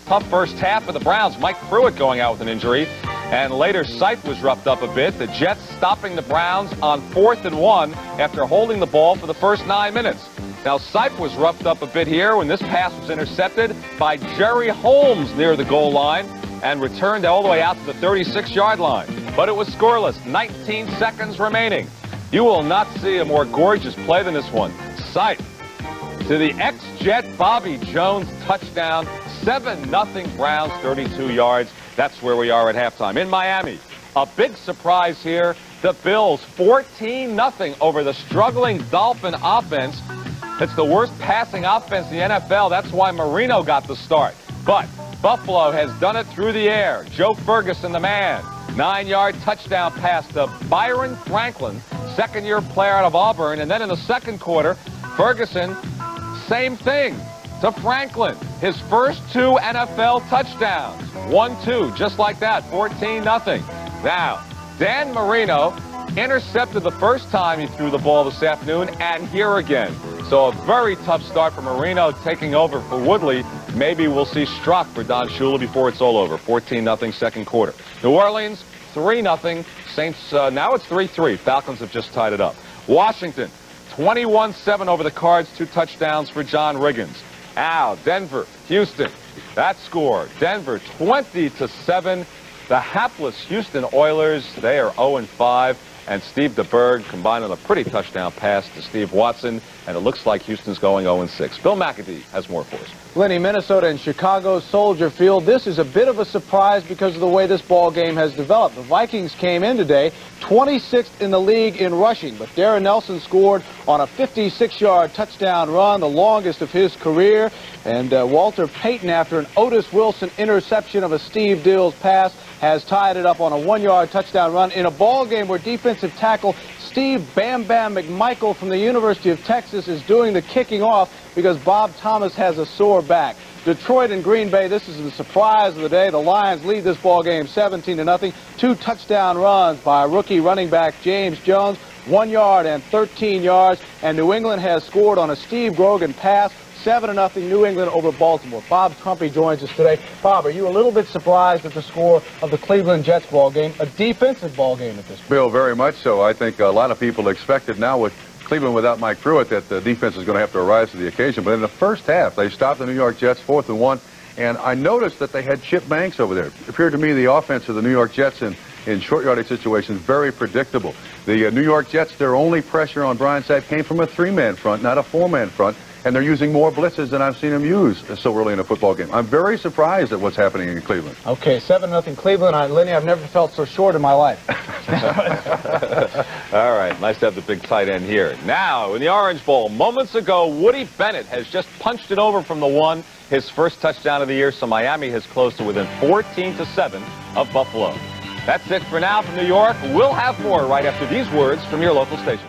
tough first half for the Browns. Mike Pruitt going out with an injury. And later, Sipe was roughed up a bit. The Jets stopping the Browns on 4th and 1 after holding the ball for the first 9 minutes. Now, Sipe was roughed up a bit here when this pass was intercepted by Jerry Holmes near the goal line and returned all the way out to the 36-yard line. But it was scoreless. 19 seconds remaining. You will not see a more gorgeous play than this one. Sipe to the ex-Jet Bobby Jones touchdown. 7-0 Browns, 32 yards. That's where we are at halftime. In Miami, a big surprise here. The Bills 14-0 over the struggling Dolphin offense. It's the worst passing offense in the NFL. That's why Marino got the start. But Buffalo has done it through the air. Joe Ferguson, the man. 9-yard touchdown pass to Byron Franklin, second-year player out of Auburn. And then in the second quarter, Ferguson, same thing to Franklin. His first 2 NFL touchdowns. 1-2, just like that, 14-0. Now, Dan Marino intercepted the first time he threw the ball this afternoon, and here again. So a very tough start for Marino, taking over for Woodley. Maybe we'll see Strzok for Don Shula before it's all over. 14-0 second quarter. New Orleans, 3-0. Saints, now it's 3-3. Falcons have just tied it up. Washington, 21-7 over the Cards, 2 touchdowns for John Riggins. Now, Denver, Houston, that score. Denver, 20-7. The hapless Houston Oilers, they are 0-5. And Steve DeBerg combined on a pretty touchdown pass to Steve Watson. And it looks like Houston's going 0-6. Bill McAdee has more for us. Lenny, Minnesota and Chicago, Soldier Field. This is a bit of a surprise because of the way this ball game has developed. The Vikings came in today 26th in the league in rushing, but Darren Nelson scored on a 56-yard touchdown run, the longest of his career. And Walter Payton, after an Otis Wilson interception of a Steve Dills pass, has tied it up on a 1-yard touchdown run in a ball game where defensive tackle Steve Bam Bam McMichael from the University of Texas is doing the kicking off because Bob Thomas has a sore back. Detroit and Green Bay, this is the surprise of the day. The Lions lead this ball game 17-0. 2 touchdown runs by rookie running back James Jones, 1 yard and 13 yards. And New England has scored on a Steve Grogan pass. 7-0 New England over Baltimore. Bob Trumpy joins us today. Bob, are you a little bit surprised at the score of the Cleveland Jets ball game? A defensive ball game at this point. Bill, very much so. I think a lot of people expected now with Cleveland without Mike Pruitt that the defense is going to have to rise to the occasion. But in the first half, they stopped the New York Jets 4th and 1. And I noticed that they had Chip Banks over there. It appeared to me the offense of the New York Jets in short yardage situations very predictable. The New York Jets, their only pressure on Brian Sapp came from a 3-man front, not a 4-man front. And they're using more blitzes than I've seen them use so early in a football game. I'm very surprised at what's happening in Cleveland. Okay, 7-0 Cleveland. Lenny, I've never felt so short in my life. All right, nice to have the big tight end here. Now, in the Orange Bowl, moments ago, Woody Bennett has just punched it over from the 1, his first touchdown of the year, so Miami has closed to within 14-7 of Buffalo. That's it for now from New York. We'll have more right after these words from your local station.